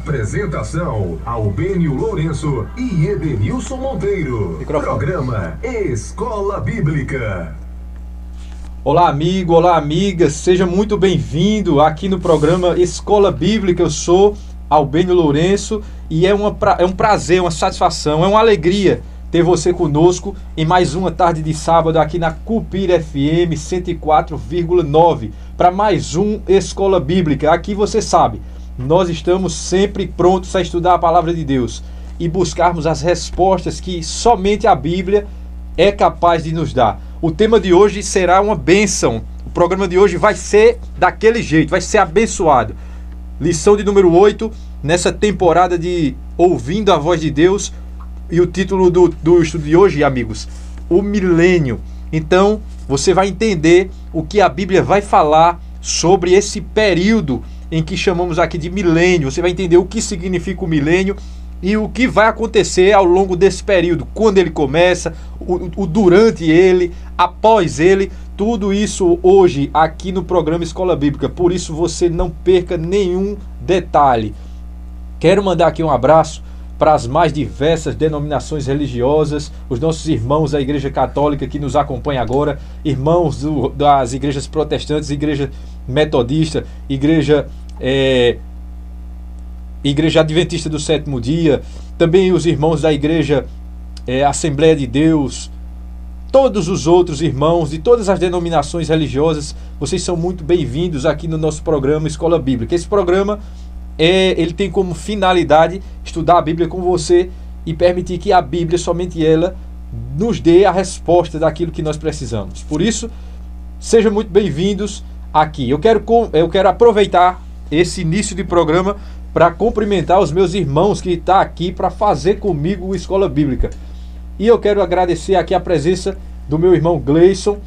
Apresentação: Albênio Lourenço e Edenilson Monteiro. Programa Escola Bíblica. Olá, amigo, olá, amiga, seja muito bem-vindo aqui no programa Escola Bíblica. Eu sou Albênio Lourenço e é um prazer, uma satisfação, é uma alegria ter você conosco em mais uma tarde de sábado aqui na Cupira FM 104,9 para mais um Escola Bíblica. Aqui você sabe, nós estamos sempre prontos a estudar a palavra de Deus e buscarmos as respostas que somente a Bíblia é capaz de nos dar. O tema de hoje será uma bênção. O programa de hoje vai ser daquele jeito, vai ser abençoado. Lição de número 8, nessa temporada de Ouvindo a Voz de Deus. E o título do estudo de hoje, amigos, o milênio. Então, você vai entender o que a Bíblia vai falar sobre esse período em que chamamos aqui de milênio. Você vai entender o que significa o milênio e o que vai acontecer ao longo desse período, quando ele começa, o durante ele, após ele, tudo isso hoje aqui no programa Escola Bíblica. Por isso você não perca nenhum detalhe. Quero mandar aqui um abraço para as mais diversas denominações religiosas, os nossos irmãos da Igreja Católica que nos acompanham agora, irmãos das igrejas protestantes, Igreja Metodista, Igreja Adventista do Sétimo Dia, também os irmãos da Igreja Assembleia de Deus, todos os outros irmãos de todas as denominações religiosas, vocês são muito bem-vindos aqui no nosso programa Escola Bíblica. Esse programa ele tem como finalidade estudar a Bíblia com você e permitir que a Bíblia, somente ela, nos dê a resposta daquilo que nós precisamos. Por isso, sejam muito bem-vindos aqui. Eu quero aproveitar esse início de programa para cumprimentar os meus irmãos que estão aqui para fazer comigo o Escola Bíblica. E eu quero agradecer aqui a presença do meu irmão Gleison,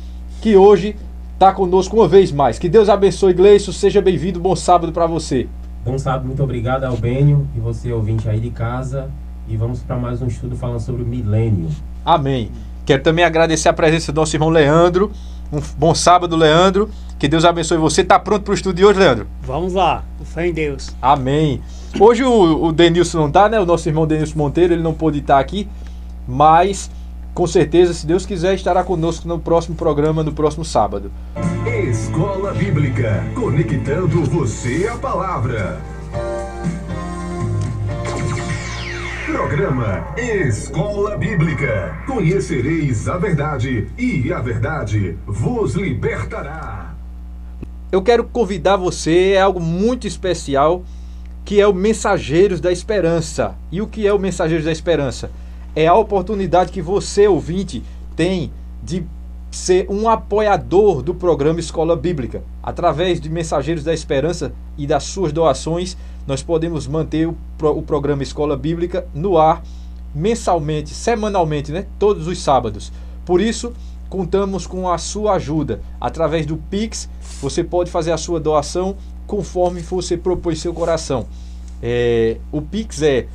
que hoje está conosco uma vez mais. Que Deus abençoe, Gleison. Seja bem-vindo. Bom sábado para você. Bom sábado, muito obrigado, Albênio, e você ouvinte aí de casa. E vamos para mais um estudo falando sobre o milênio. Amém. Quero também agradecer a presença do nosso irmão Leandro. Um bom sábado, Leandro. Que Deus abençoe você. Está pronto para o estudo de hoje, Leandro? Vamos lá, com fé em Deus. Amém. Hoje o Denilson não está, né? O nosso irmão Denilson Monteiro, ele não pôde estar aqui, mas com certeza, se Deus quiser, estará conosco no próximo programa, no próximo sábado. Escola Bíblica, conectando você à palavra. Programa Escola Bíblica. Conhecereis a verdade e a verdade vos libertará. Eu quero convidar você a algo muito especial, que é o Mensageiros da Esperança. E o que é o Mensageiros da Esperança? É a oportunidade que você, ouvinte, tem de ser um apoiador do programa Escola Bíblica. Através de Mensageiros da Esperança e das suas doações, nós podemos manter o programa Escola Bíblica no ar mensalmente, semanalmente, né? Todos os sábados. Por isso, contamos com a sua ajuda. Através do Pix, você pode fazer a sua doação conforme você propõe seu coração. O Pix é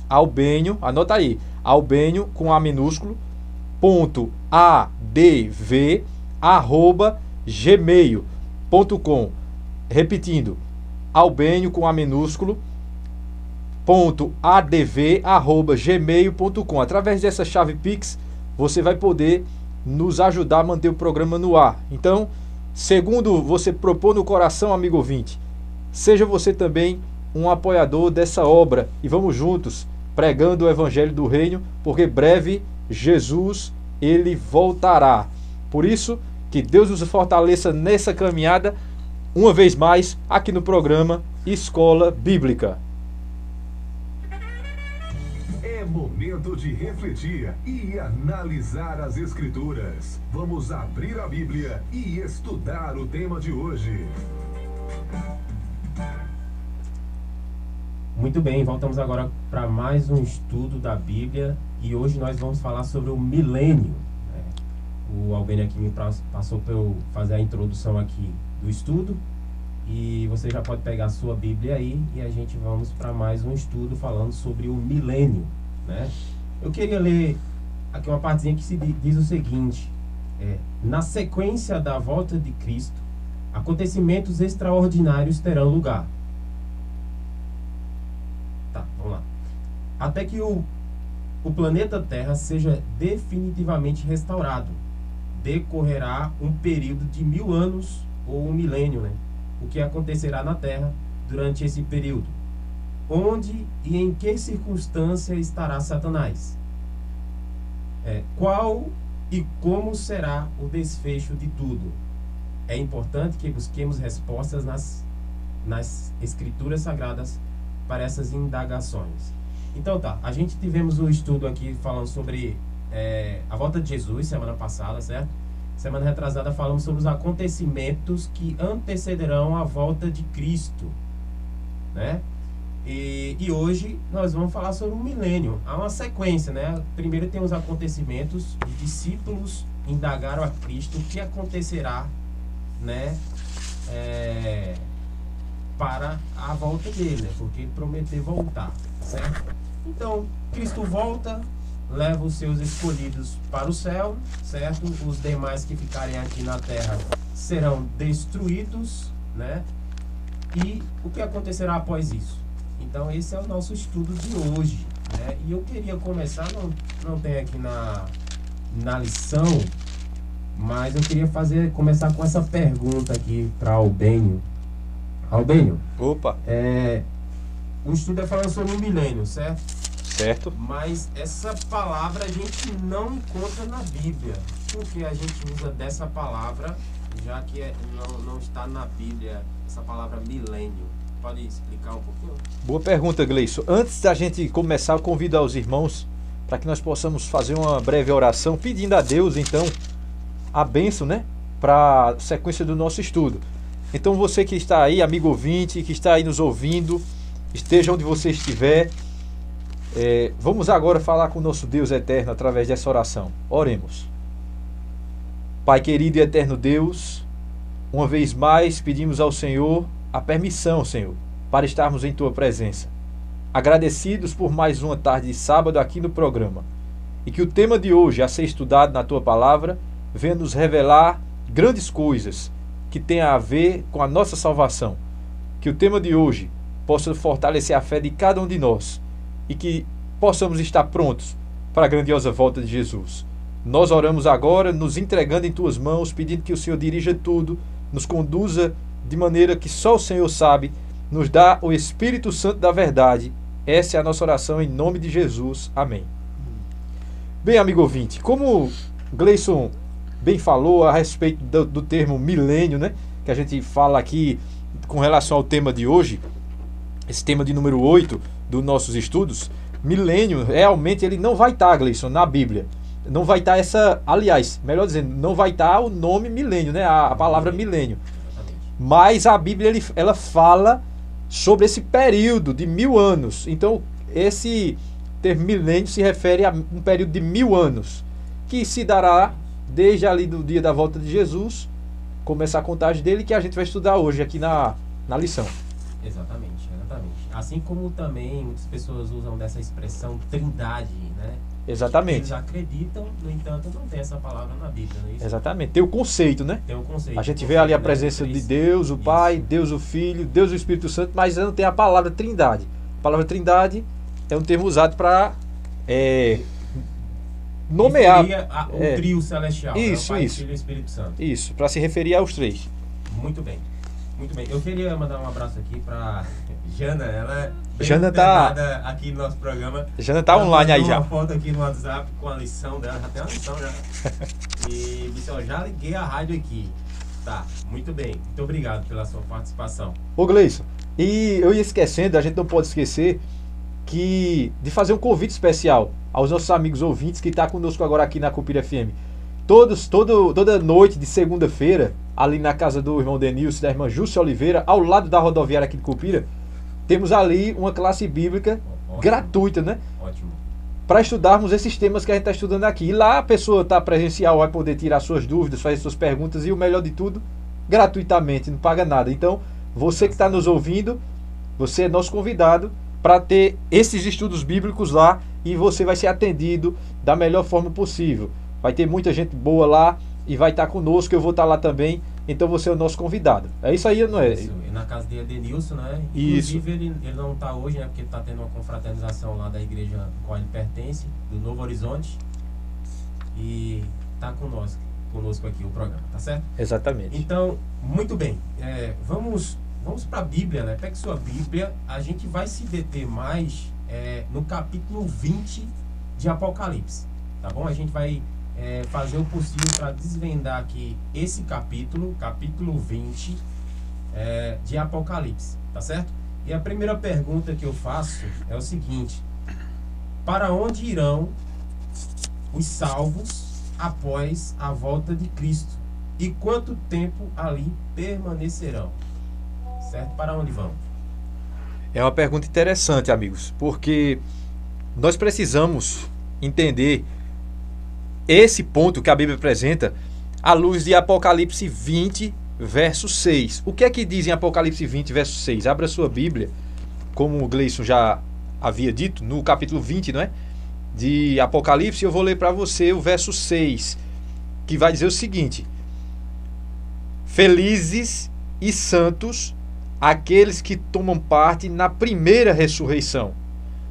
Albênio, anota aí, Albênio com A minúsculo, .adv@gmail.com. Repetindo, Albênio com A minúsculo, .adv@gmail.com. Através dessa chave Pix, você vai poder nos ajudar a manter o programa no ar. Então, segundo você propôs no coração, amigo ouvinte, seja você também um apoiador dessa obra e vamos juntos pregando o Evangelho do Reino, porque breve Jesus, ele voltará. Por isso, que Deus nos fortaleça nessa caminhada, uma vez mais, aqui no programa Escola Bíblica. É momento de refletir e analisar as Escrituras. Vamos abrir a Bíblia e estudar o tema de hoje. Muito bem, voltamos agora para mais um estudo da Bíblia e hoje nós vamos falar sobre o milênio. O Albênio aqui me passou para eu fazer a introdução aqui do estudo e você já pode pegar a sua Bíblia aí e a gente vamos para mais um estudo falando sobre o milênio, né? Eu queria ler aqui uma partezinha que diz o seguinte: na sequência da volta de Cristo, acontecimentos extraordinários terão lugar. Tá, vamos lá. Até que o planeta Terra seja definitivamente restaurado, decorrerá um período de 1000 anos ou um milênio, né? O que acontecerá na Terra durante esse período? Onde e em que circunstância estará Satanás? Qual e como será o desfecho de tudo? É importante que busquemos respostas nas Escrituras Sagradas para essas indagações. Então tá, a gente tivemos um estudo aqui falando sobre a volta de Jesus semana passada, certo? Semana retrasada falamos sobre os acontecimentos que antecederão a volta de Cristo, né? E hoje nós vamos falar sobre o milênio. Há uma sequência, né? Primeiro tem os acontecimentos, os discípulos indagaram a Cristo o que acontecerá, né? Para a volta dele, né? Porque ele prometeu voltar, certo? Então, Cristo volta, leva os seus escolhidos para o céu, certo? Os demais que ficarem aqui na terra serão destruídos, né? E o que acontecerá após isso? Então, esse é o nosso estudo de hoje, né? E eu queria começar, não tem aqui na lição, mas eu queria começar com essa pergunta aqui para Albênio. Albênio. Opa. O estudo é falando sobre o milênio, certo? Certo. Mas essa palavra a gente não encontra na Bíblia. Por que a gente usa dessa palavra, já que não está na Bíblia, essa palavra milênio? Pode explicar um pouquinho? Boa pergunta, Gleison. Antes da gente começar, eu convido aos irmãos para que nós possamos fazer uma breve oração, pedindo a Deus, então, a bênção, né? Para a sequência do nosso estudo. Então, você que está aí, amigo ouvinte, que está aí nos ouvindo, esteja onde você estiver, vamos agora falar com o nosso Deus eterno através dessa oração. Oremos. Pai querido e eterno Deus, uma vez mais pedimos ao Senhor a permissão, Senhor, para estarmos em Tua presença. Agradecidos por mais uma tarde de sábado aqui no programa. E que o tema de hoje, a ser estudado na Tua Palavra, venha nos revelar grandes coisas que tenham a ver com a nossa salvação. Que o tema de hoje possa fortalecer a fé de cada um de nós e que possamos estar prontos para a grandiosa volta de Jesus. Nós oramos agora, nos entregando em Tuas mãos, pedindo que o Senhor dirija tudo, nos conduza de maneira que só o Senhor sabe, nos dá o Espírito Santo da verdade. Essa é a nossa oração em nome de Jesus. Amém. Bem, amigo ouvinte, como Gleison bem falou a respeito do termo milênio, né, que a gente fala aqui com relação ao tema de hoje, esse tema de número 8 dos nossos estudos, milênio, realmente ele não vai estar, Gleison, na Bíblia. Não vai estar aliás, melhor dizendo, não vai estar o nome milênio, né, a palavra milênio. Mas a Bíblia ela fala sobre esse período de 1000 anos. Então, esse termo milênio se refere a um período de 1000 anos, que se dará desde ali do dia da volta de Jesus, começa a contagem dele, que a gente vai estudar hoje aqui na lição. Exatamente. Assim como também muitas pessoas usam dessa expressão trindade, né? Exatamente. Eles acreditam, no entanto, não tem essa palavra na Bíblia, não é isso? Exatamente. Tem o conceito, né? Tem o conceito. A gente vê ali a presença de Deus, o Pai, Deus o Filho, Deus o Espírito Santo, mas não tem a palavra trindade. A palavra trindade é um termo usado para nomear o trio celestial. Isso, né? O Pai, isso. Filho e Espírito Santo. Isso, para se referir aos três. Muito bem. Eu queria mandar um abraço aqui para Jana, ela é bem Jana antenada aqui no nosso programa. Jana tá online aí já. Uma foto aqui no WhatsApp com a lição dela, já tem uma lição já. E disse, ó, já liguei a rádio aqui. Tá, muito bem. Muito obrigado pela sua participação. Ô Gleison, e eu ia esquecendo, a gente não pode esquecer de fazer um convite especial aos nossos amigos ouvintes que estão conosco agora aqui na Cupira FM. Toda noite de segunda-feira, ali na casa do irmão Denilson e da irmã Júcia Oliveira, ao lado da rodoviária aqui de Cupira, temos ali uma classe bíblica gratuita, né? Ótimo. Para estudarmos esses temas que a gente está estudando aqui. E lá a pessoa está presencial, vai poder tirar suas dúvidas, fazer suas perguntas e o melhor de tudo, gratuitamente, não paga nada. Então, você que está nos ouvindo, você é nosso convidado para ter esses estudos bíblicos lá e você vai ser atendido da melhor forma possível. Vai ter muita gente boa lá e vai estar conosco, eu vou estar lá também então você é o nosso convidado. É isso aí, não é? Isso, e na casa de Edenilson, né? Isso. Inclusive, ele não está hoje, né? Porque está tendo uma confraternização lá da igreja a qual ele pertence, do Novo Horizonte. E está conosco aqui o programa, tá certo? Exatamente. Então, muito bem. Vamos para a Bíblia, né? Pegue sua Bíblia. A gente vai se deter mais no capítulo 20 de Apocalipse, tá bom? A gente vai fazer o possível para desvendar aqui esse capítulo 20 de Apocalipse, tá certo? E a primeira pergunta que eu faço é o seguinte: para onde irão os salvos após a volta de Cristo? E quanto tempo ali permanecerão? Certo? Para onde vão? É uma pergunta interessante, amigos, porque nós precisamos entender esse ponto que a Bíblia apresenta à luz de Apocalipse 20, verso 6. O que é que diz em Apocalipse 20, verso 6? Abra sua Bíblia, como o Gleison já havia dito, no capítulo 20, não é? De Apocalipse, eu vou ler para você o verso 6, que vai dizer o seguinte: felizes e santos aqueles que tomam parte na primeira ressurreição.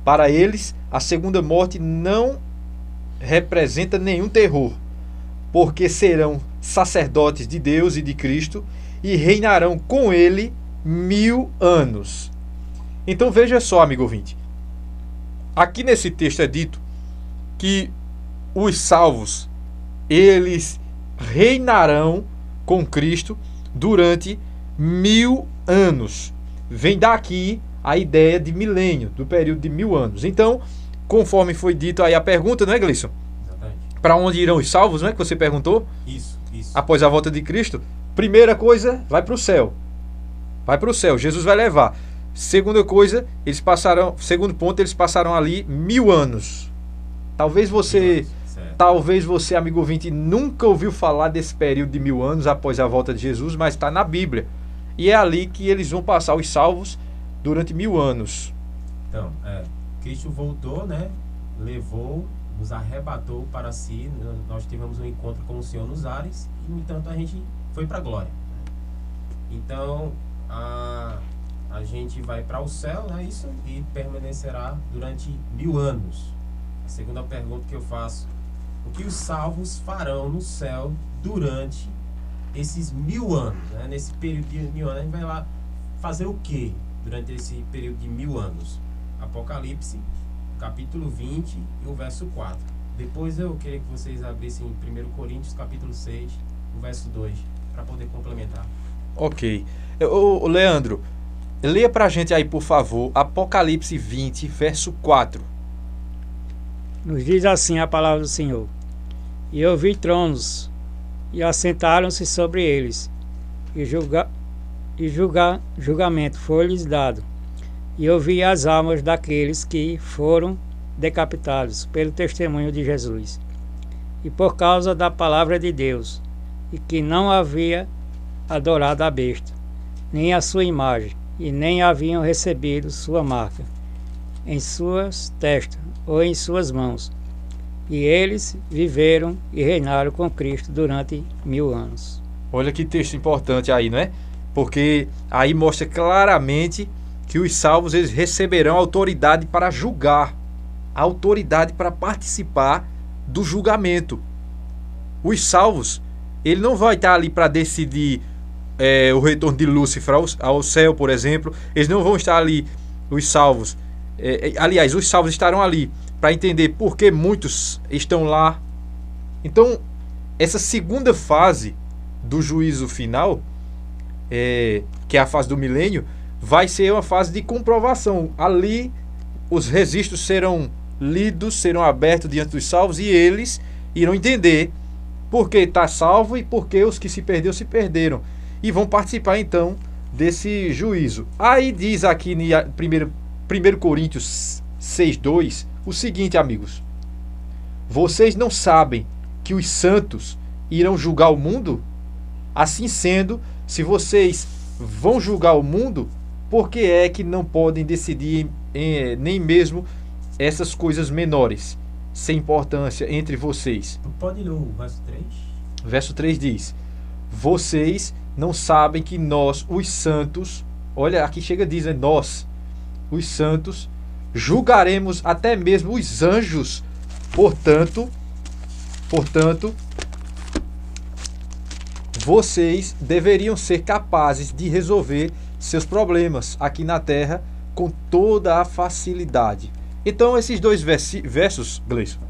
Para eles, a segunda morte não representa nenhum terror, porque serão sacerdotes de Deus e de Cristo e reinarão com ele 1000 anos. Então veja só, amigo ouvinte, aqui nesse texto é dito que os salvos, eles reinarão com Cristo durante 1000 anos. Vem daqui a ideia de milênio, do período de 1000 anos. Então, conforme foi dito aí a pergunta, não é, Gleison? Exatamente. Para onde irão os salvos, não é que você perguntou? Isso. Após a volta de Cristo, primeira coisa, vai para o céu. Vai para o céu, Jesus vai levar. Segunda coisa, segundo ponto, eles passarão ali 1000 anos. Talvez você, amigo ouvinte, nunca ouviu falar desse período de 1000 anos após a volta de Jesus, mas está na Bíblia. E é ali que eles vão passar, os salvos, durante 1000 anos. Então, Cristo voltou, né? Levou, nos arrebatou para si. Nós tivemos um encontro com o Senhor nos ares e, no entanto, a gente foi para a glória. Então, a gente vai para o céu, né? Isso, e permanecerá durante 1000 anos. A segunda pergunta que eu faço: o que os salvos farão no céu durante esses 1000 anos, né? Nesse período de 1000 anos, a gente vai lá fazer o que durante esse período de 1000 anos? Apocalipse, capítulo 20 e o verso 4. Depois eu queria que vocês abrissem 1 Coríntios, capítulo 6, o verso 2, para poder complementar. Ok. Leandro, leia pra gente aí, por favor, Apocalipse 20, verso 4. Nos diz assim a palavra do Senhor: e eu vi tronos, e assentaram-se sobre eles, e julgamento foi-lhes dado. E eu vi as almas daqueles que foram decapitados pelo testemunho de Jesus, e por causa da palavra de Deus, e que não havia adorado a besta, nem a sua imagem, e nem haviam recebido sua marca em suas testas ou em suas mãos. E eles viveram e reinaram com Cristo durante 1000 anos. Olha que texto importante aí, não é? Porque aí mostra claramente que os salvos, eles receberão autoridade para julgar, autoridade para participar do julgamento. Os salvos, ele não vai estar ali para decidir o retorno de Lúcifer ao céu, por exemplo. Eles não vão estar ali, os salvos. Aliás, os salvos estarão ali para entender por que muitos estão lá. Então, essa segunda fase do juízo final, que é a fase do milênio, vai ser uma fase de comprovação. Ali, os registros serão lidos, serão abertos diante dos salvos, e eles irão entender por que está salvo e por que os que se perderam. E vão participar, então, desse juízo. Aí diz aqui em 1 Coríntios 6:2 o seguinte, amigos: vocês não sabem que os santos irão julgar o mundo? Assim sendo, se vocês vão julgar o mundo, por que é que não podem decidir nem mesmo essas coisas menores, sem importância entre vocês? Pode ler o verso 3? Verso 3 diz: vocês não sabem que nós, os santos, olha, aqui chega a dizer, nós, os santos, julgaremos até mesmo os anjos. Portanto, vocês deveriam ser capazes de resolver seus problemas aqui na Terra com toda a facilidade. Então, esses dois versos, Gleison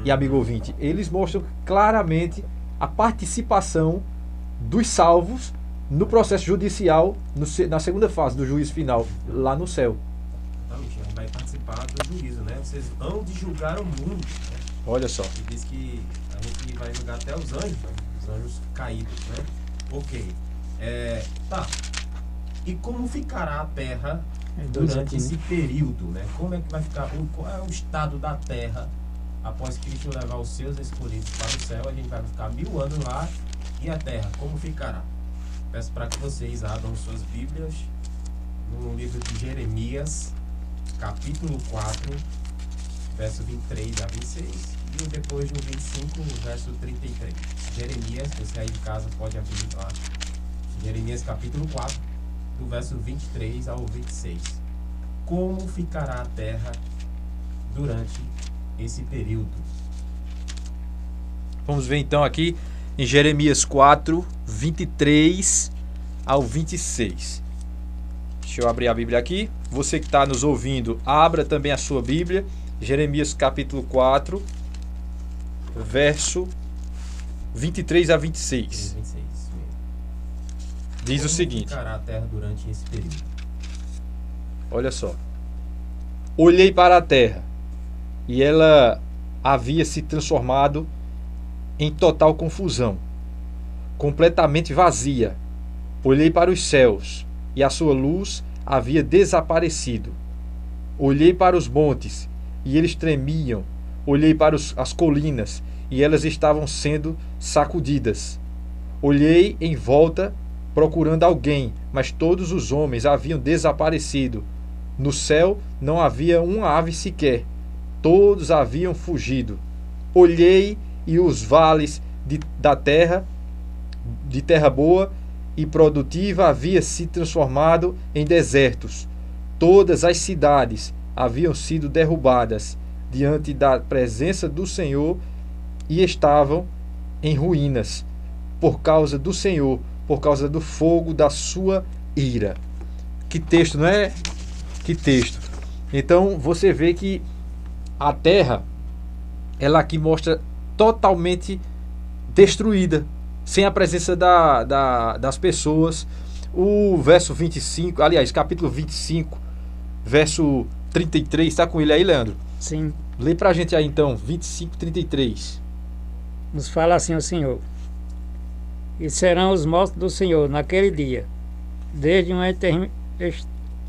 e amigo ouvinte, eles mostram claramente a participação dos salvos no processo judicial, na segunda fase do juízo final, lá no céu. Exatamente, a gente vai participar do juízo, né? Vocês hão de julgar o mundo, né? Olha só. E diz que a gente vai julgar até os anjos, né? Os anjos caídos, né? Ok. Tá. E como ficará a Terra durante esse período, né? Como é que vai ficar? Qual é o estado da Terra após Cristo levar os seus escolhidos para o céu? A gente vai ficar 1000 anos lá. E a Terra, como ficará? Peço para que vocês abram suas Bíblias no livro de Jeremias, capítulo 4, verso 23 a 26, e depois no 25, verso 33. Jeremias, você aí de casa pode abrir lá. Jeremias, capítulo 4, do verso 23 ao 26. Como ficará a terra durante esse período? Vamos ver então aqui em Jeremias 4, 23 ao 26. Deixa eu abrir a Bíblia aqui. Você que está nos ouvindo, abra também a sua Bíblia. Jeremias capítulo 4, verso 23 a 26. 26 mesmo. Diz Como o seguinte. ficará a terra durante esse período? Olha só. Olhei para a terra, e ela havia se transformado em total confusão, completamente vazia. Olhei para os céus, e a sua luz havia desaparecido. Olhei para os montes, e eles tremiam. Olhei para as colinas, e elas estavam sendo sacudidas. Olhei em volta, procurando alguém, mas todos os homens haviam desaparecido. No céu não havia uma ave sequer. Todos haviam fugido. Olhei e os vales da terra, de terra boa e produtiva, haviam se transformado em desertos. Todas as cidades haviam sido derrubadas diante da presença do Senhor e estavam em ruínas por causa do Senhor, por causa do fogo da sua ira. Que texto, não é? Que texto. Então você vê que a terra, ela aqui mostra totalmente destruída, sem a presença das pessoas. O verso 25, aliás, capítulo 25, verso 33, está com ele aí, Leandro? Sim. Lê pra gente aí então, 25, 33. Nos fala assim o Senhor: e serão os mortos do Senhor naquele dia, desde uma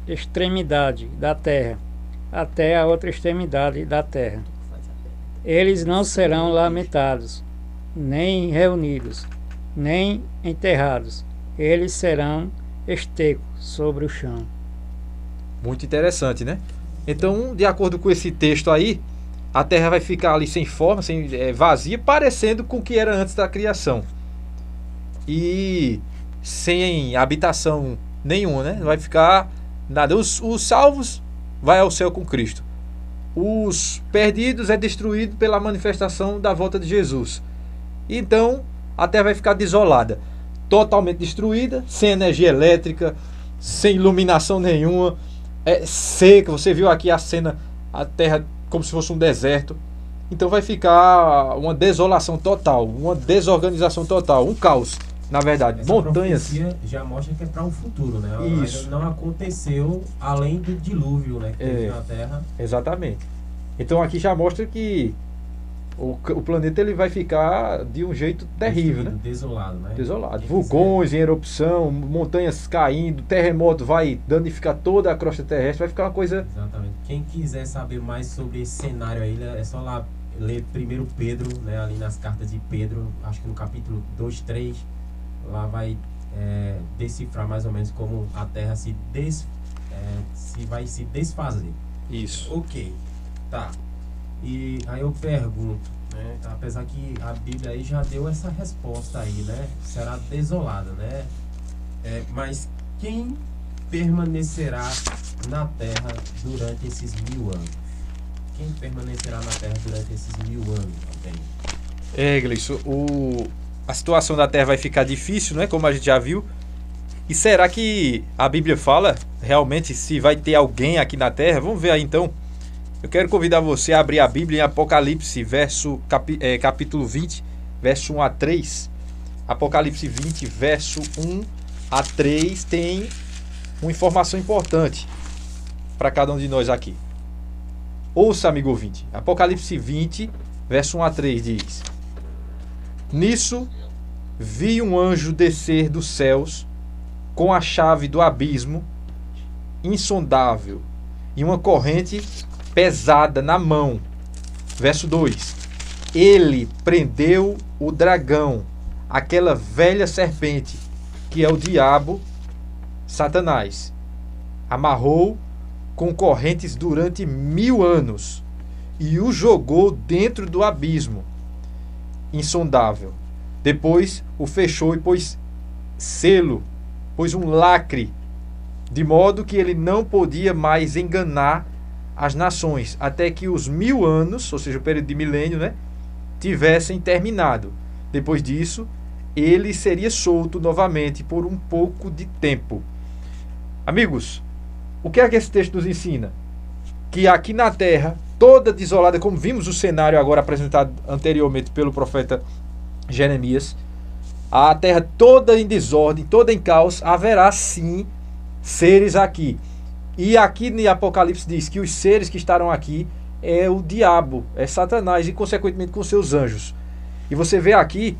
extremidade da terra até a outra extremidade da terra. Eles não serão lamentados, nem reunidos, nem enterrados. Eles serão estecos sobre o chão. Muito interessante, né? Então, de acordo com esse texto aí, a terra vai ficar ali sem forma, vazia, parecendo com o que era antes da criação. E sem habitação nenhuma, né? Não vai ficar nada. Os salvos vai ao céu com Cristo. Os perdidos é destruído pela manifestação da volta de Jesus. Então, a terra vai ficar desolada, totalmente destruída, sem energia elétrica, sem iluminação nenhuma, seca. Você viu aqui a cena, a terra como se fosse um deserto. Então vai ficar uma desolação total, uma desorganização total, um caos. Na verdade, essa montanhas já mostra que é para um futuro, né? Isso. Ainda não aconteceu além do dilúvio, né, que teve na Terra. Exatamente. Então aqui já mostra que o planeta ele vai ficar de um jeito terrível, né? Desolado, né? Desolado. Vulcões em erupção, montanhas caindo, terremoto vai danificar toda a crosta terrestre, vai ficar uma coisa... Exatamente. Quem quiser saber mais sobre esse cenário aí, é só lá ler 1 Pedro, né, ali nas cartas de Pedro, acho que no capítulo 2, 3, lá vai decifrar mais ou menos como a Terra vai se desfazer. Isso. Ok, tá. E aí eu pergunto, né, apesar que a Bíblia aí já deu essa resposta aí, né? Será desolada, né? Mas quem permanecerá na terra durante esses 1000 anos? Quem permanecerá na terra durante esses 1000 anos também? Gleison, a situação da terra vai ficar difícil, né? Como a gente já viu. E será que a Bíblia fala realmente se vai ter alguém aqui na terra? Vamos ver aí então. Eu quero convidar você a abrir a Bíblia em Apocalipse, capítulo 20, verso 1 a 3. Apocalipse 20, verso 1 a 3 tem uma informação importante para cada um de nós aqui. Ouça, amigo ouvinte. Apocalipse 20, verso 1 a 3 diz: Nisso vi um anjo descer dos céus com a chave do abismo insondável e uma corrente pesada na mão. Verso 2: Ele prendeu o dragão, aquela velha serpente, que é o diabo, Satanás. Amarrou com correntes durante 1000 anos e o jogou dentro do abismo insondável. Depois o fechou e pôs selo, pôs um lacre, de modo que ele não podia mais enganar as nações, até que os 1000 anos, ou seja, o período de milênio, né, tivessem terminado. Depois disso, ele seria solto novamente por um pouco de tempo. Amigos, o que é que esse texto nos ensina? Que aqui na terra, toda desolada, como vimos o cenário agora apresentado anteriormente pelo profeta Jeremias, a terra toda em desordem, toda em caos, haverá sim seres aqui. E aqui no Apocalipse diz que os seres que estarão aqui é o diabo, é Satanás e consequentemente com seus anjos. E você vê aqui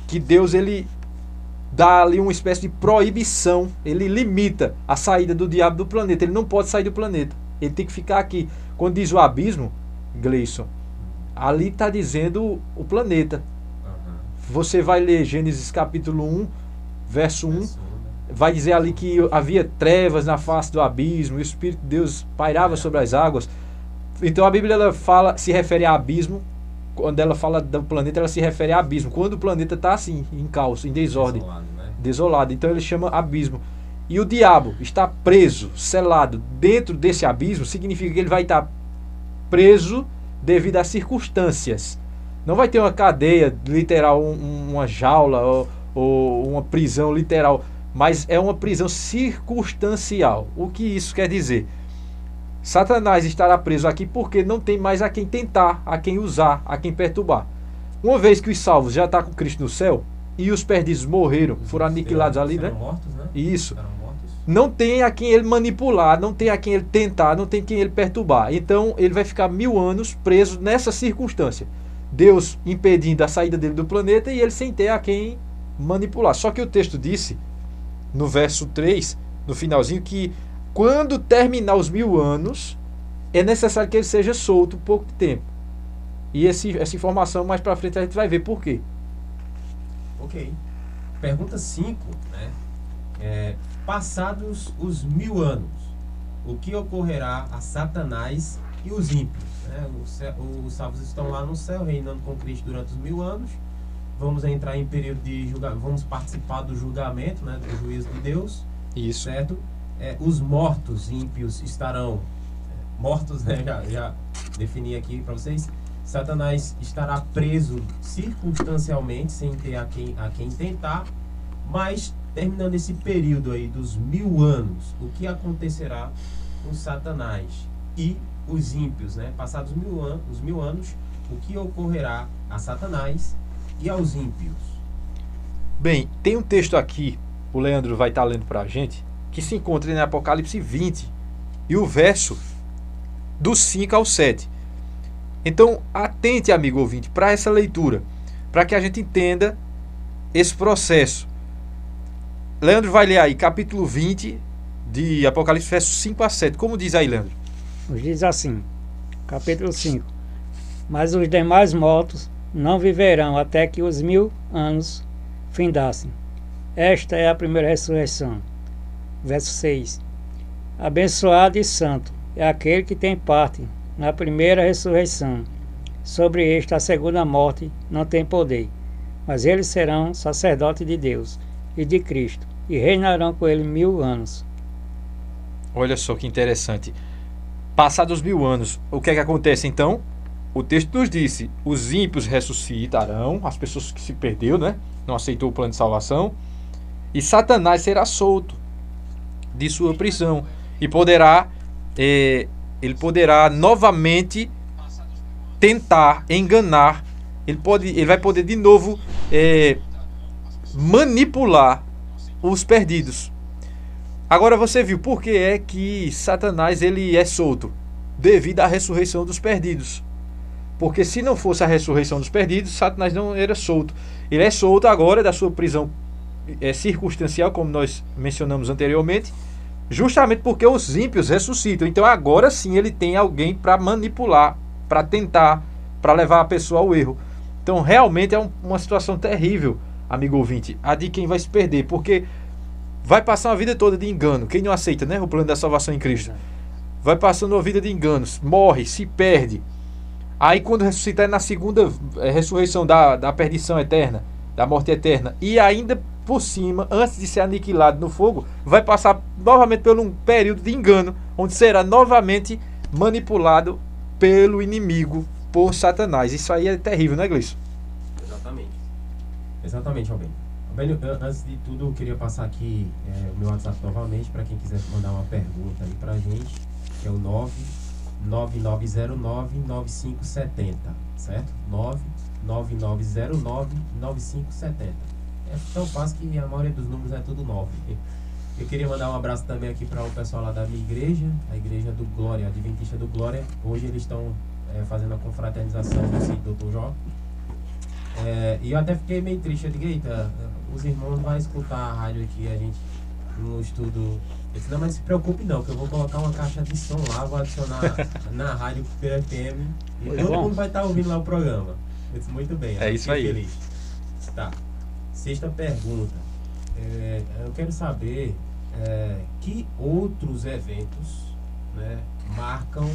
que Deus ele dá ali uma espécie de proibição, ele limita a saída do diabo do planeta, ele não pode sair do planeta, ele tem que ficar aqui. Quando diz o abismo, Gleison, ali está dizendo o planeta. Você vai ler Gênesis capítulo 1, verso 1, vai dizer ali que havia trevas na face do abismo, e o Espírito de Deus pairava sobre as águas. Então a Bíblia ela se refere a abismo. Quando ela fala do planeta, ela se refere a abismo. Quando o planeta está assim, em caos, em desordem, desolado. Então ele chama abismo. E o diabo está preso, selado dentro desse abismo, significa que ele vai estar preso devido às circunstâncias. Não vai ter uma cadeia literal, uma jaula ou uma prisão literal, mas é uma prisão circunstancial. O que isso quer dizer? Satanás estará preso aqui porque não tem mais a quem tentar, a quem usar, a quem perturbar. Uma vez que os salvos já estão com Cristo no céu e os perdidos morreram, foram aniquilados ali, né? Mortos, né? Isso. Não tem a quem ele manipular, não tem a quem ele tentar, não tem quem ele perturbar. Então ele vai ficar 1000 anos preso nessa circunstância. Deus impedindo a saída dele do planeta e ele sem ter a quem manipular. Só que o texto disse, no verso 3, no finalzinho, que quando terminar os 1000 anos, é necessário que ele seja solto um pouco de tempo. E essa informação mais pra frente a gente vai ver por quê. Ok. Pergunta 5, né? Passados os 1000 anos, o que ocorrerá a Satanás e os ímpios? Né? Os salvos estão lá no céu, reinando com Cristo durante os 1000 anos. Vamos entrar em período de julgamento, vamos participar do julgamento, né? Do juízo de Deus. Isso. Certo? Os mortos ímpios estarão mortos, né? Já defini aqui para vocês. Satanás estará preso circunstancialmente, sem ter a quem tentar, mas terminando esse período aí dos 1000 anos, o que acontecerá com Satanás e os ímpios, né? Passados os 1000 anos, o que ocorrerá a Satanás e aos ímpios? Bem, tem um texto aqui, o Leandro vai estar lendo para a gente, que se encontra em Apocalipse 20 e o verso do 5 ao 7. Então, atente, amigo ouvinte, para essa leitura, para que a gente entenda esse processo. Leandro vai ler aí, capítulo 20 de Apocalipse, versos 5 a 7. Como diz aí, Leandro? Diz assim, capítulo 5. Mas os demais mortos não viverão até que os 1000 anos findassem. Esta é a primeira ressurreição. Verso 6. Abençoado e santo é aquele que tem parte na primeira ressurreição. Sobre este a segunda morte não tem poder, mas eles serão sacerdotes de Deus e de Cristo, e reinarão com ele 1000 anos. Olha só que interessante. Passados 1000 anos, o que é que acontece então? O texto nos disse: os ímpios ressuscitarão, as pessoas que se perdeu, né? Não aceitou o plano de salvação, e Satanás será solto de sua prisão e ele poderá novamente tentar enganar. Ele vai poder de novo manipular os perdidos. Agora você viu por que é que Satanás ele é solto? Devido à ressurreição dos perdidos. Porque se não fosse a ressurreição dos perdidos, Satanás não era solto. Ele é solto agora da sua prisão circunstancial, como nós mencionamos anteriormente, justamente porque os ímpios ressuscitam. Então agora sim ele tem alguém para manipular, para tentar, para levar a pessoa ao erro. Então realmente é uma situação terrível, amigo ouvinte, a de quem vai se perder, porque vai passar uma vida toda de engano. Quem não aceita, né, o plano da salvação em Cristo, vai passando uma vida de enganos, morre, se perde. Aí quando ressuscitar na segunda ressurreição da perdição eterna, da morte eterna, e ainda por cima, antes de ser aniquilado no fogo, vai passar novamente por um período de engano, onde será novamente manipulado pelo inimigo, por Satanás. Isso aí é terrível, né, Gleison? Exatamente, Albênio. Albênio, antes de tudo, eu queria passar aqui o meu WhatsApp novamente, para quem quiser mandar uma pergunta aí pra gente, que é o 99909-9570, certo? 99909-9570. É tão fácil que a maioria dos números é tudo 9. Eu queria mandar um abraço também aqui para o pessoal lá da minha igreja, a igreja do Glória, a Adventista do Glória. Hoje eles estão fazendo a confraternização do Dr. Jó. E eu até fiquei meio triste. Eu digo, eita, os irmãos vão escutar a rádio aqui, a gente no estudo. Eu disse, não, mas não se preocupe não, que eu vou colocar uma caixa de som lá, vou adicionar na rádio PFM e todo mundo vai estar ouvindo lá o programa. Eu disse, muito bem. É isso aí. Feliz. Tá. Sexta pergunta. Eu quero saber que outros eventos, né, marcam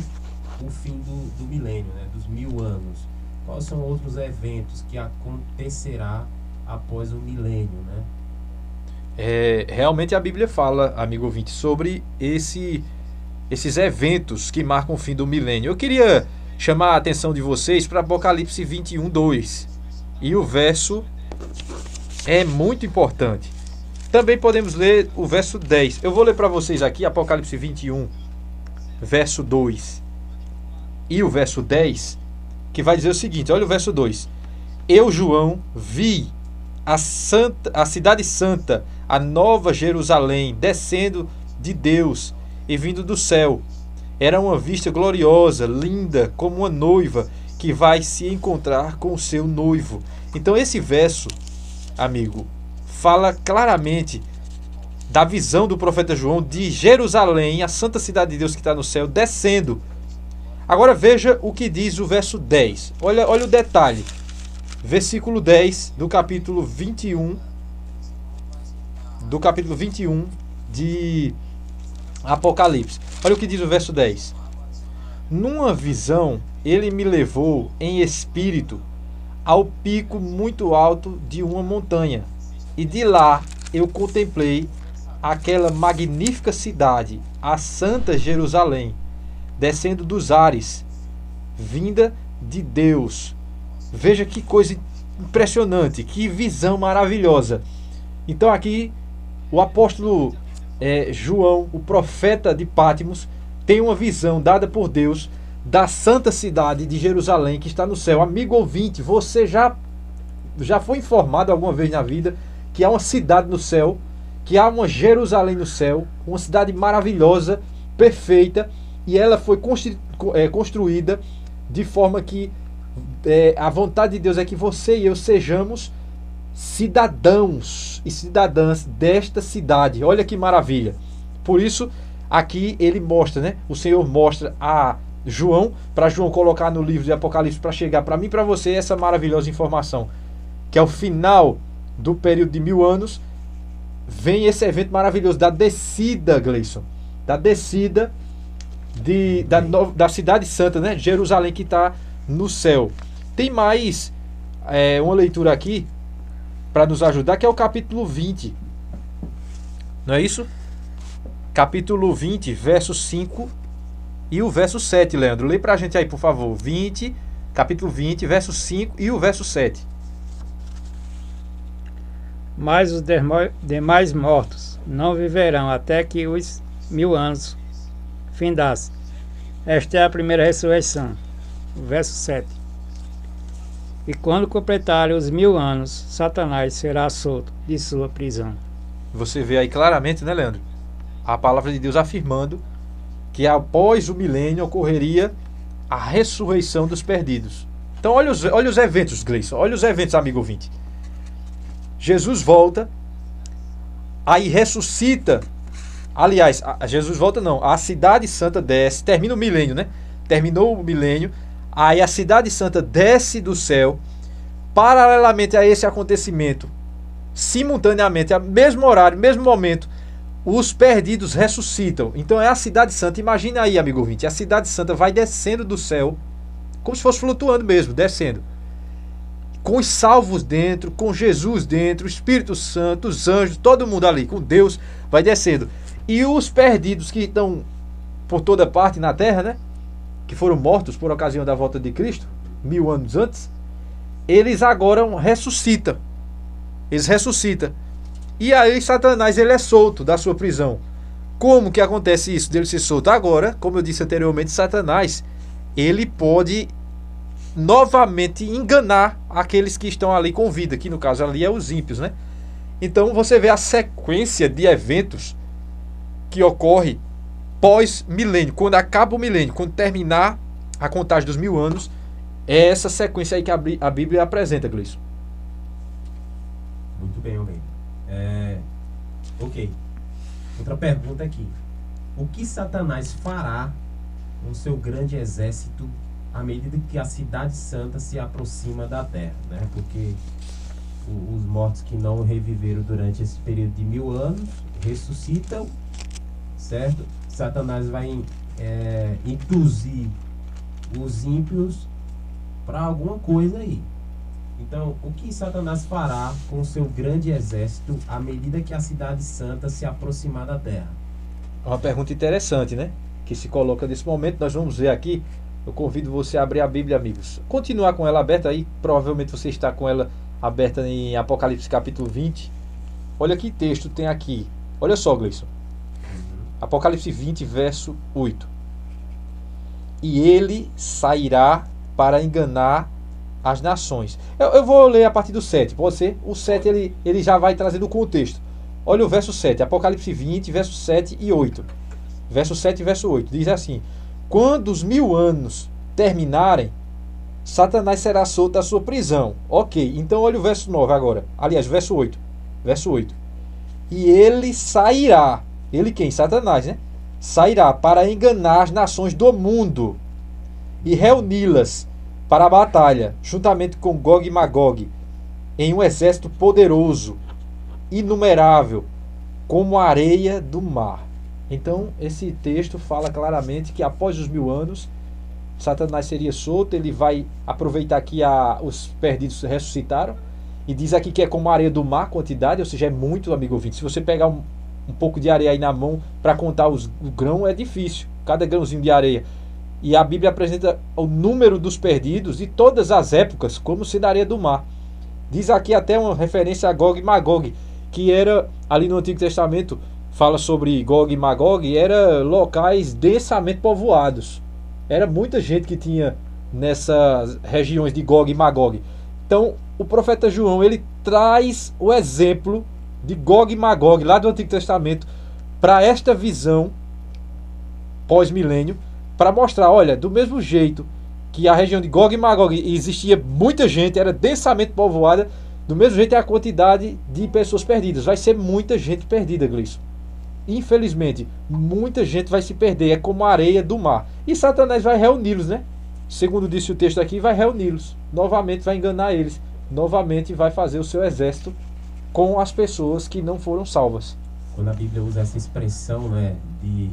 o fim do milênio, né, dos 1000 anos. Quais são outros eventos que acontecerá após o milênio, né? Realmente a Bíblia fala, amigo ouvinte, sobre esses eventos que marcam o fim do milênio. Eu queria chamar a atenção de vocês para Apocalipse 21:2. E o verso é muito importante. Também podemos ler o verso 10. Eu vou ler para vocês aqui Apocalipse 21, verso 2 e o verso 10, que vai dizer o seguinte, olha o verso 2. Eu, João, vi a cidade santa, a nova Jerusalém, descendo de Deus e vindo do céu. Era uma vista gloriosa, linda, como uma noiva que vai se encontrar com o seu noivo. Então esse verso, amigo, fala claramente da visão do profeta João de Jerusalém, a santa cidade de Deus que está no céu, descendo. Agora veja o que diz o verso 10. Olha o detalhe. Versículo 10 do capítulo 21. Do capítulo 21 de Apocalipse. Olha o que diz o verso 10. Numa visão, ele me levou em espírito ao pico muito alto de uma montanha. E de lá eu contemplei aquela magnífica cidade, a Santa Jerusalém, descendo dos ares, vinda de Deus. Veja que coisa impressionante, que visão maravilhosa. Então aqui o apóstolo João, o profeta de Patmos, tem uma visão dada por Deus da santa cidade de Jerusalém que está no céu. Amigo ouvinte, você já foi informado alguma vez na vida que há uma cidade no céu, que há uma Jerusalém no céu, uma cidade maravilhosa, perfeita, e ela foi construída de forma que a vontade de Deus é que você e eu sejamos cidadãos e cidadãs desta cidade. Olha que maravilha. Por isso, aqui ele mostra, né? O Senhor mostra a João, para João colocar no livro de Apocalipse, para chegar para mim e para você essa maravilhosa informação, que é o final do período de 1000 anos, vem esse evento maravilhoso da descida, Gleison, da descida da cidade santa, né? Jerusalém, que está no céu. Tem mais uma leitura aqui para nos ajudar, que é o capítulo 20. Não é isso? Capítulo 20, verso 5 e o verso 7, Leandro. Lê pra gente aí, por favor. Capítulo 20, verso 5 e o verso 7. Mas os demais mortos não viverão até que os 1000 anos findassem. Esta é a primeira ressurreição. O verso 7. E quando completarem os 1000 anos, Satanás será solto de sua prisão. Você vê aí claramente, né, Leandro? A palavra de Deus afirmando que após o milênio ocorreria a ressurreição dos perdidos. Então olha os eventos, Gleison. Olha os eventos, amigo ouvinte. Jesus volta, aí ressuscita. Aliás, Jesus volta não. A cidade santa desce, termina o milênio, né? Terminou o milênio. Aí a cidade santa desce do céu. Paralelamente a esse acontecimento, simultaneamente, ao mesmo horário, mesmo momento, os perdidos ressuscitam. Então é a cidade santa. Imagina aí, amigo ouvinte, a cidade santa vai descendo do céu, como se fosse flutuando mesmo, descendo. Com os salvos dentro, com Jesus dentro, o Espírito Santo, os anjos, todo mundo ali, com Deus, vai descendo. E os perdidos que estão por toda parte na terra, né? Que foram mortos por ocasião da volta de Cristo, 1000 anos antes, eles agora ressuscitam. Eles ressuscitam. E aí Satanás ele é solto da sua prisão. Como que acontece isso, dele ser solto? Agora, como eu disse anteriormente, Satanás, ele pode novamente enganar aqueles que estão ali com vida, que no caso ali é os ímpios, né? Então você vê a sequência de eventos que ocorre pós-milênio, quando acaba o milênio, quando terminar a contagem dos 1000 anos, é essa sequência aí que a Bíblia apresenta, Gleison. Muito bem, bem. Ok. Outra pergunta aqui. O que Satanás fará com seu grande exército à medida que a cidade santa se aproxima da terra, né? Porque os mortos que não reviveram durante esse período de 1000 anos ressuscitam, certo? Satanás vai induzir os ímpios para alguma coisa aí. Então, o que Satanás fará com o seu grande exército à medida que a cidade santa se aproximar da terra? Uma pergunta interessante, né? Que se coloca nesse momento. Nós vamos ver aqui. Eu convido você a abrir a Bíblia, amigos. Continuar com ela aberta aí. Provavelmente você está com ela aberta em Apocalipse capítulo 20. Olha que texto tem aqui. Olha só, Gleison. Apocalipse 20, verso 8. E ele sairá para enganar as nações. Eu vou ler a partir do 7, pode ser? O 7 ele já vai trazendo o contexto. Olha o verso 7, Apocalipse 20, verso 7 e 8. Verso 7 e verso 8. Diz assim: quando os 1000 anos terminarem, Satanás será solto da sua prisão. Ok, então olha o verso 9 agora. Aliás, verso 8. Verso 8. E ele sairá. Ele quem? Satanás, né? Sairá para enganar as nações do mundo e reuni-las para a batalha, juntamente com Gog e Magog, em um exército poderoso, inumerável, como a areia do mar. Então, esse texto fala claramente que após os 1000 anos, Satanás seria solto. Ele vai aproveitar que os perdidos ressuscitaram, e diz aqui que é como a areia do mar, quantidade, ou seja, é muito, amigo ouvinte. Se você pegar um pouco de areia aí na mão para contar o grão, é difícil, cada grãozinho de areia. E a Bíblia apresenta o número dos perdidos de todas as épocas como se da areia do mar. Diz aqui até uma referência a Gog e Magog, que era, ali no Antigo Testamento, fala sobre Gog e Magog, era locais densamente povoados. Era muita gente que tinha nessas regiões de Gog e Magog. Então, o profeta João, ele traz o exemplo de Gog e Magog, lá do Antigo Testamento, para esta visão pós-milênio, para mostrar, olha, do mesmo jeito que a região de Gog e Magog existia muita gente, era densamente povoada, do mesmo jeito é a quantidade de pessoas perdidas. Vai ser muita gente perdida, Gleison. Infelizmente, muita gente vai se perder, é como a areia do mar. E Satanás vai reuni-los, né? Segundo disse o texto aqui, vai reuni-los. Novamente vai enganar eles. Novamente vai fazer o seu exército com as pessoas que não foram salvas. Quando a Bíblia usa essa expressão, né, de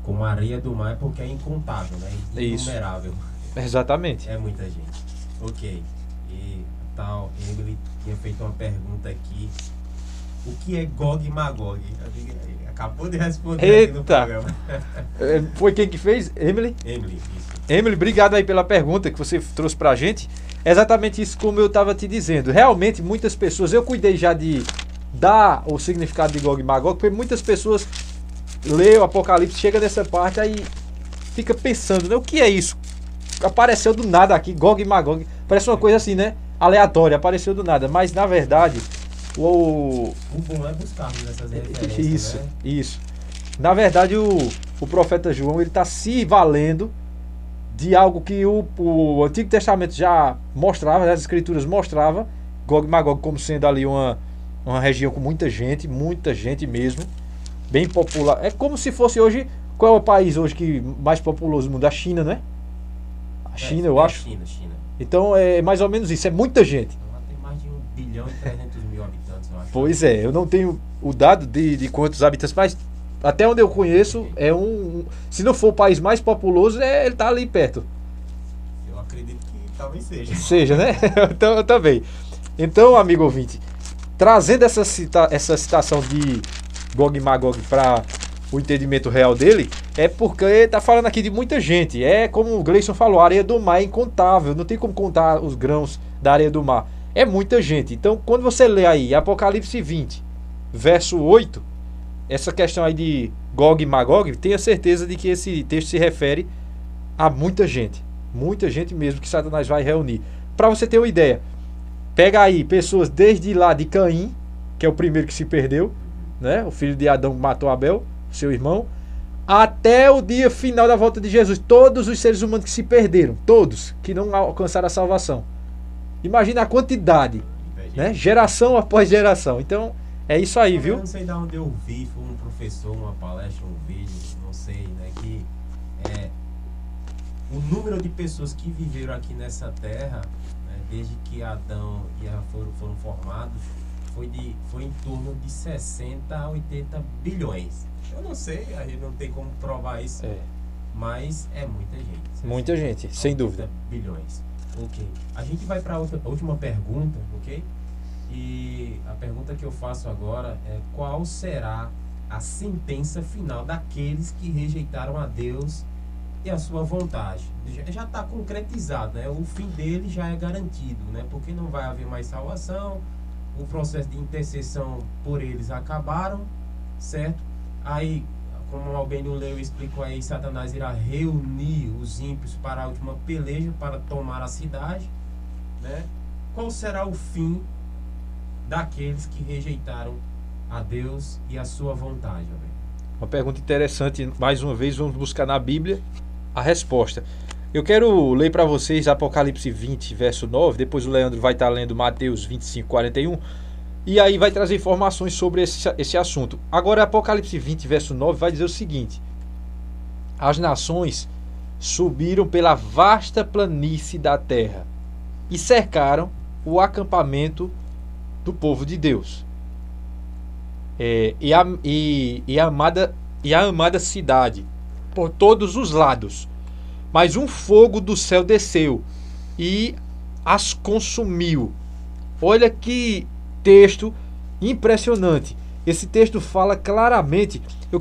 como a areia do mar, é porque é incontável, né? Inumerável. Exatamente. É muita gente. Ok. E tal, Emily tinha feito uma pergunta aqui o que é Gog e Magog? Acabou de responder aqui no programa. Foi quem que fez? Emily? Emily, isso. Emily, obrigado aí pela pergunta que você trouxe pra gente. É exatamente isso como eu estava te dizendo. Realmente, muitas pessoas, eu cuidei já de dar o significado de Gog e Magog, porque muitas pessoas lê o Apocalipse, chega nessa parte, aí fica pensando, né? O que é isso? Apareceu do nada aqui, Gog e Magog. Parece uma coisa assim, né? Aleatória, apareceu do nada. Mas, na verdade, o bom é buscarmos essas referências, Isso. Na verdade, o profeta João, ele está se valendo de algo que o Antigo Testamento já mostrava, as Escrituras mostravam, Gog e Magog como sendo ali uma região com muita gente mesmo, bem popular. É como se fosse hoje, qual é o país hoje que mais populoso do mundo? A China, né? A China, eu acho. China. Então é mais ou menos isso, é muita gente. Ela tem mais de 1 bilhão e 300 mil habitantes, eu acho. Pois é, eu não tenho o dado de quantos habitantes, mas até onde eu conheço, é se não for o país mais populoso, ele tá ali perto. Eu acredito que talvez seja. Seja, né? Então, eu também. Então, amigo ouvinte, trazendo essa citação de Gog e Magog para o entendimento real dele, é porque tá falando aqui de muita gente. É como o Gleison falou, a areia do mar é incontável, não tem como contar os grãos da areia do mar. É muita gente. Então, quando você lê aí Apocalipse 20, verso 8, essa questão aí de Gog e Magog, tenha certeza de que esse texto se refere a muita gente mesmo que Satanás vai reunir. Para você ter uma ideia, pega aí pessoas desde lá de Caim, que é o primeiro que se perdeu, né? O filho de Adão matou Abel, seu irmão, até o dia final da volta de Jesus. Todos os seres humanos que se perderam, todos que não alcançaram a salvação. Imagina a quantidade, né? Geração após geração. Então, é isso aí, viu? Eu não sei de onde eu vi, foi um professor, uma palestra, um vídeo, não sei, né? Que o número de pessoas que viveram aqui nessa terra, né, desde que Adão e Eva foram formados, foi em torno de 60 a 80 bilhões. Eu não sei, a gente não tem como provar isso, mas é muita gente. Muita gente, sem dúvida. Bilhões. Ok. A gente vai para a última pergunta, ok? E a pergunta que eu faço agora é: qual será a sentença final daqueles que rejeitaram a Deus e a sua vontade? Já está concretizado, né? O fim dele já é garantido, né? Porque não vai haver mais salvação, o processo de intercessão por eles acabaram, certo? Aí, como o Albênio leu e explicou aí, Satanás irá reunir os ímpios para a última peleja, para tomar a cidade, né? Qual será o fim daqueles que rejeitaram a Deus e a sua vontade? Uma pergunta interessante, mais uma vez vamos buscar na Bíblia a resposta. Eu quero ler para vocês Apocalipse 20, verso 9, depois o Leandro vai estar lendo Mateus 25, 41, e aí vai trazer informações sobre esse assunto. Agora Apocalipse 20, verso 9 vai dizer o seguinte: as nações subiram pela vasta planície da terra e cercaram o acampamento do povo de Deus, e a amada cidade por todos os lados. Mas um fogo do céu desceu e as consumiu. Olha que texto impressionante. Esse texto fala claramente. Eu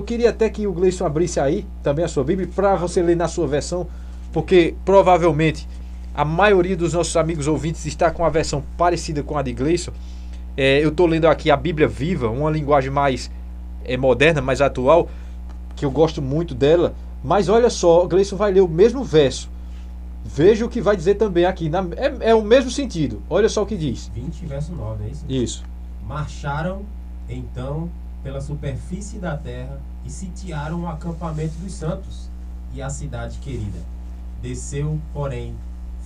queria até que o Gleison abrisse aí também a sua Bíblia para você ler na sua versão, porque provavelmente a maioria dos nossos amigos ouvintes está com a versão parecida com a de Gleison. Eu estou lendo aqui a Bíblia Viva, uma linguagem mais moderna, mais atual, que eu gosto muito dela. Mas olha só, o Gleison vai ler o mesmo verso. Veja o que vai dizer também aqui. É o mesmo sentido. Olha só o que diz. 20, verso 9, é isso? Isso. Marcharam, então, pela superfície da terra e sitiaram o acampamento dos santos e a cidade querida. Desceu, porém,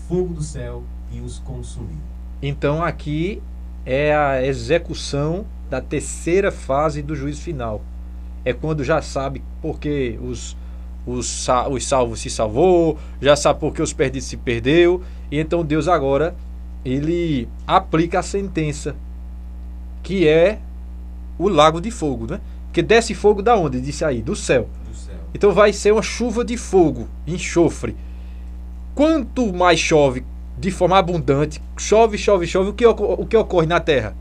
fogo do céu e os consumiu. Então aqui é a execução da terceira fase do juízo final. É quando já sabe porque os salvos se salvou, já sabe porque os perdidos se perdeu, e então Deus agora ele aplica a sentença, que é o lago de fogo, né? Porque desce fogo da onde? Disse aí, do céu. Então vai ser uma chuva de fogo, enxofre. Quanto mais chove de forma abundante, chove, o que ocorre na terra?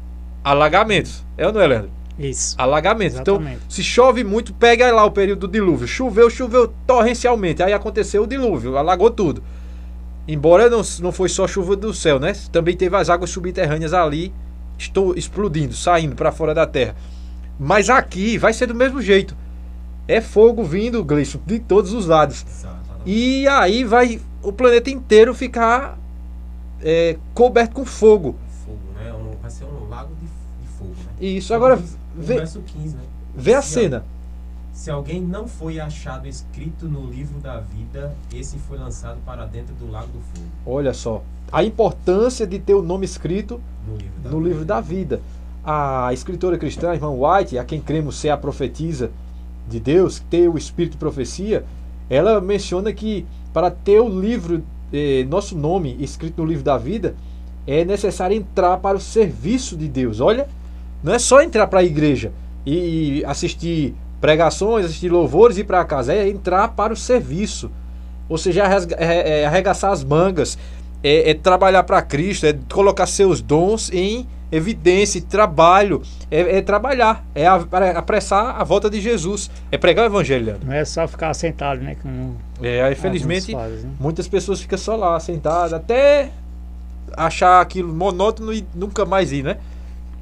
alagamentos. É ou não é, Leandro? Isso. Alagamentos. Exatamente. Então, se chove muito, pega lá o período do dilúvio. Choveu torrencialmente. Aí aconteceu o dilúvio, alagou tudo. Embora não foi só chuva do céu, né? Também teve as águas subterrâneas ali, explodindo, saindo para fora da terra. Mas aqui vai ser do mesmo jeito. É fogo vindo, Gleison, de todos os lados. E aí vai o planeta inteiro ficar coberto com fogo. Fogo, né? Vai ser um lago de fogo, né? Isso, agora verso 15, né? Vê a cena. Se alguém não foi achado escrito no livro da vida, esse foi lançado para dentro do lago do fogo. Olha só, a importância de ter o nome escrito no livro da vida. A escritora cristã, a irmã White, a quem cremos ser a profetisa de Deus, ter o espírito de profecia, ela menciona que para ter o livro, nosso nome escrito no livro da vida, é necessário entrar para o serviço de Deus. Olha, não é só entrar para a igreja e assistir pregações, assistir louvores e ir para casa, é entrar para o serviço, ou seja, arregaçar as mangas, é trabalhar para Cristo, é colocar seus dons em evidência, trabalho, é trabalhar, é apressar a volta de Jesus, é pregar o evangelho. Não é só ficar sentado, né? Como infelizmente, fazem, né? muitas pessoas ficam só lá, sentadas, até achar aquilo monótono e nunca mais ir, né?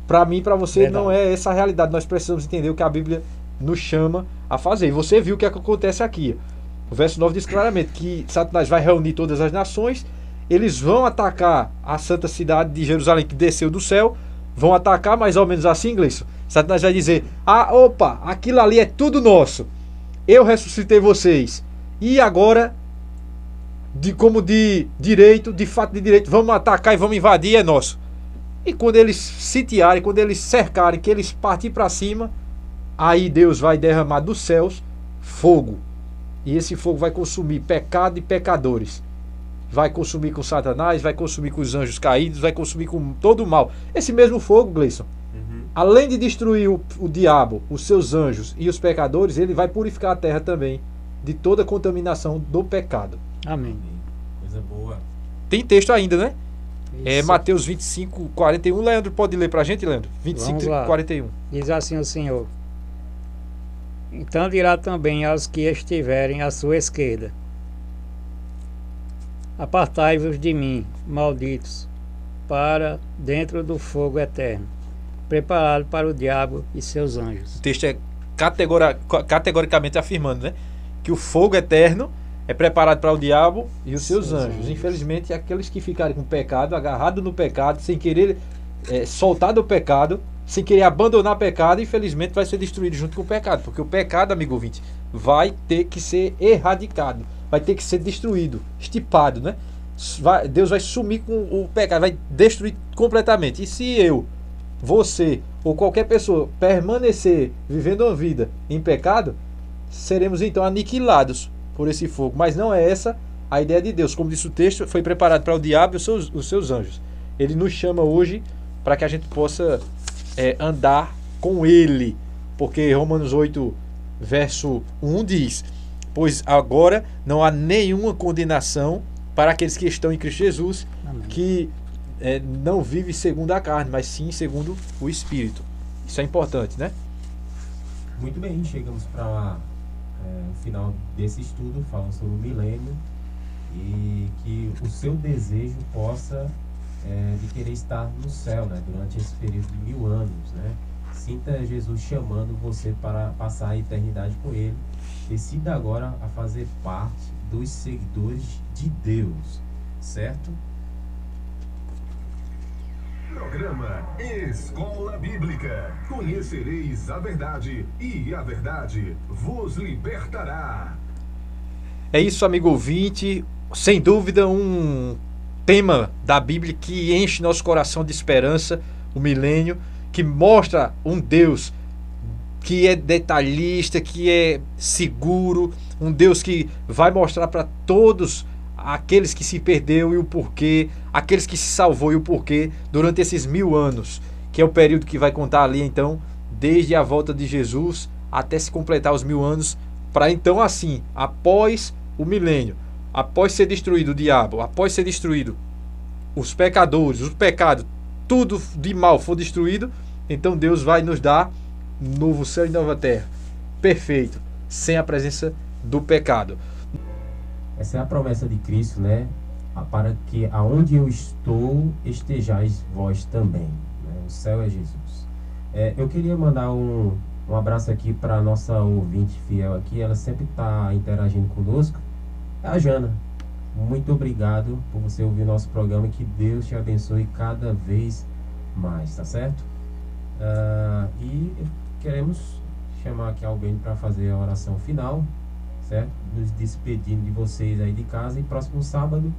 Para mim, para você, verdade, não é essa a realidade. Nós precisamos entender o que a Bíblia nos chama a fazer. E você viu o que é que acontece aqui. O verso 9 diz claramente que Satanás vai reunir todas as nações, eles vão atacar a santa cidade de Jerusalém que desceu do céu, vão atacar mais ou menos assim, Gleison. Satanás vai dizer, opa, aquilo ali é tudo nosso, eu ressuscitei vocês, e agora, como de direito, de fato de direito, vamos atacar e vamos invadir, é nosso. E quando eles sitiarem, quando eles cercarem, que eles partirem para cima, aí Deus vai derramar dos céus fogo. E esse fogo vai consumir pecado e pecadores. Vai consumir com Satanás, vai consumir com os anjos caídos, vai consumir com todo o mal. Esse mesmo fogo, Gleison, além de destruir o diabo, os seus anjos e os pecadores, ele vai purificar a terra também de toda a contaminação do pecado. Amém. Coisa boa. Tem texto ainda, né? Isso. Mateus 25, 41. Leandro, pode ler pra gente, Leandro? 25, 41. Diz assim o Senhor: então dirá também aos que estiverem à sua esquerda: apartai-vos de mim, malditos, para dentro do fogo eterno, preparado para o diabo e seus anjos. O texto é categoricamente afirmando, né, que o fogo eterno é preparado para o diabo e os seus anjos. Infelizmente, aqueles que ficarem com o pecado, agarrado no pecado, sem querer soltar do pecado, sem querer abandonar o pecado, infelizmente vai ser destruído junto com o pecado, porque o pecado, amigo ouvinte, vai ter que ser erradicado, vai ter que ser destruído, estipado, né? Deus vai sumir com o pecado, vai destruir completamente. E se você ou qualquer pessoa permanecer vivendo uma vida em pecado, seremos então aniquilados por esse fogo. Mas não é essa a ideia de Deus. Como disse o texto, foi preparado para o diabo e os seus anjos. Ele nos chama hoje para que a gente possa andar com ele, porque Romanos 8 verso 1 diz: pois agora não há nenhuma condenação para aqueles que estão em Cristo Jesus. Amém. Que não vive segundo a carne, mas sim segundo o Espírito. Isso é importante, né? Muito bem, chegamos para o final desse estudo, falando sobre o milênio, e que o seu desejo possa de querer estar no céu, né, durante esse período de 1000 anos, né? Sinta Jesus chamando você para passar a eternidade com Ele. Decida agora a fazer parte dos seguidores de Deus, certo? Programa Escola Bíblica. Conhecereis a verdade e a verdade vos libertará. É isso, amigo ouvinte. Sem dúvida, um tema da Bíblia que enche nosso coração de esperança, o milênio, que mostra um Deus que é detalhista, que é seguro, um Deus que vai mostrar para todos aqueles que se perdeu e o porquê, aqueles que se salvou e o porquê durante esses 1000 anos, que é o período que vai contar ali então, desde a volta de Jesus até se completar os 1000 anos, para então assim, após o milênio, após ser destruído o diabo, após ser destruído os pecadores, os pecados, tudo de mal for destruído, então Deus vai nos dar novo céu e nova terra. Perfeito, sem a presença do pecado. Essa é a promessa de Cristo, né? Para que aonde eu estou, estejais vós também. Né? O céu é Jesus. Eu queria mandar um abraço aqui para a nossa ouvinte fiel aqui. Ela sempre está interagindo conosco. É a Jana. Muito obrigado por você ouvir nosso programa e que Deus te abençoe cada vez mais, tá certo? E queremos chamar aqui Albênio para fazer a oração final, certo? Nos despedindo de vocês aí de casa, e próximo sábado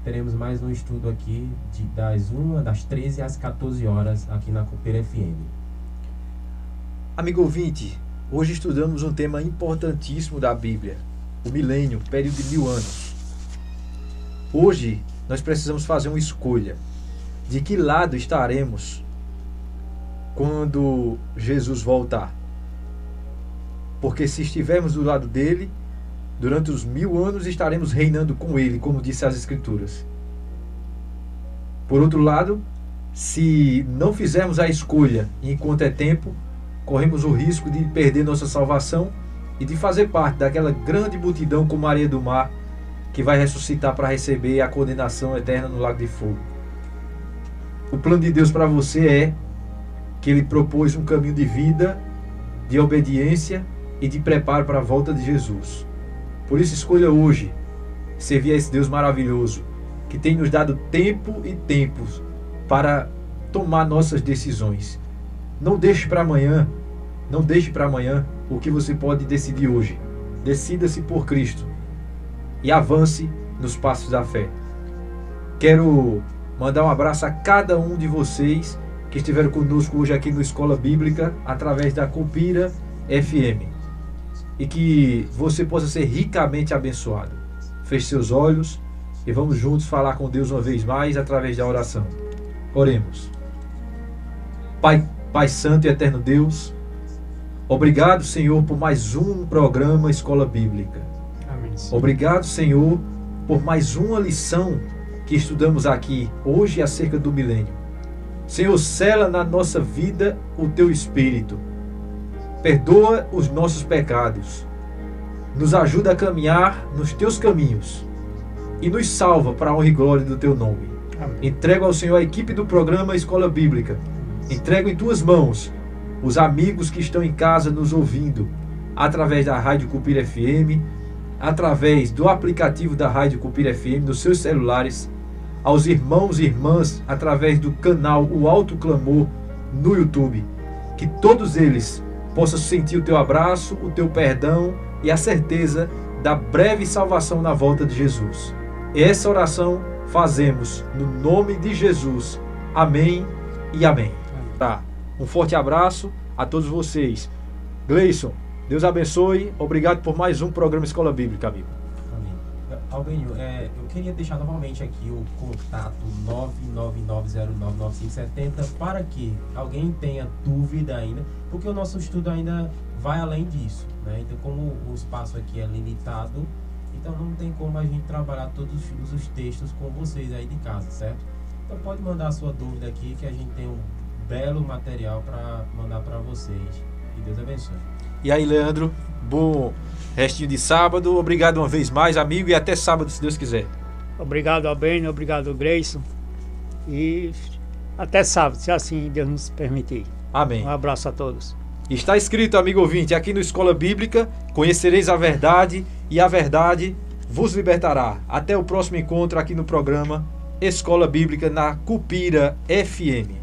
teremos mais um estudo aqui das 13 às 14 horas aqui na Cupira FM. Amigo ouvinte, hoje estudamos um tema importantíssimo da Bíblia, o milênio, período de 1000 anos. Hoje nós precisamos fazer uma escolha de que lado estaremos quando Jesus voltar. Porque se estivermos do lado dele, durante os 1000 anos estaremos reinando com ele, como disse as Escrituras. Por outro lado, se não fizermos a escolha enquanto é tempo, corremos o risco de perder nossa salvação e de fazer parte daquela grande multidão como a areia do mar, que vai ressuscitar para receber a condenação eterna no lago de fogo. O plano de Deus para você é que ele propôs um caminho de vida, de obediência e de preparo para a volta de Jesus. Por isso escolha hoje servir a esse Deus maravilhoso, que tem nos dado tempo e tempos para tomar nossas decisões. Não deixe para amanhã o que você pode decidir hoje. Decida-se por Cristo e avance nos passos da fé. Quero mandar um abraço a cada um de vocês que estiveram conosco hoje aqui no Escola Bíblica, através da Cupira FM. E que você possa ser ricamente abençoado. Feche seus olhos e vamos juntos falar com Deus uma vez mais através da oração. Oremos. Pai Santo e Eterno Deus, obrigado, Senhor, por mais um programa Escola Bíblica. Amém. Obrigado, Senhor, por mais uma lição que estudamos aqui hoje acerca do milênio. Senhor, sela na nossa vida o Teu Espírito. Perdoa os nossos pecados. Nos ajuda a caminhar nos Teus caminhos. E nos salva para a honra e glória do Teu nome. Amém. Entrego ao Senhor a equipe do programa Escola Bíblica. Entrego em Tuas mãos os amigos que estão em casa nos ouvindo, através da Rádio Cupira FM, através do aplicativo da Rádio Cupira FM, nos seus celulares, aos irmãos e irmãs, através do canal O Alto Clamor no YouTube. Que todos eles possam sentir o Teu abraço, o Teu perdão e a certeza da breve salvação na volta de Jesus. E essa oração fazemos no nome de Jesus. Amém e amém. Tá. Um forte abraço a todos vocês. Gleison, Deus abençoe. Obrigado por mais um programa Escola Bíblica, amigo. Amém. Albênio, eu queria deixar novamente aqui o contato 999099570 para que alguém tenha dúvida ainda, porque o nosso estudo ainda vai além disso, né? Então, como o espaço aqui é limitado, então não tem como a gente trabalhar todos os textos com vocês aí de casa, certo? Então pode mandar a sua dúvida aqui que a gente tem um belo material para mandar para vocês. Que Deus abençoe. E aí, Leandro, bom restinho de sábado. Obrigado uma vez mais, amigo, e até sábado, se Deus quiser. Obrigado, Albênio. Obrigado, Gleison. E até sábado, se assim Deus nos permitir. Amém. Um abraço a todos. Está escrito, amigo ouvinte, aqui no Escola Bíblica: conhecereis a verdade e a verdade vos libertará. Até o próximo encontro aqui no programa Escola Bíblica na Cupira FM.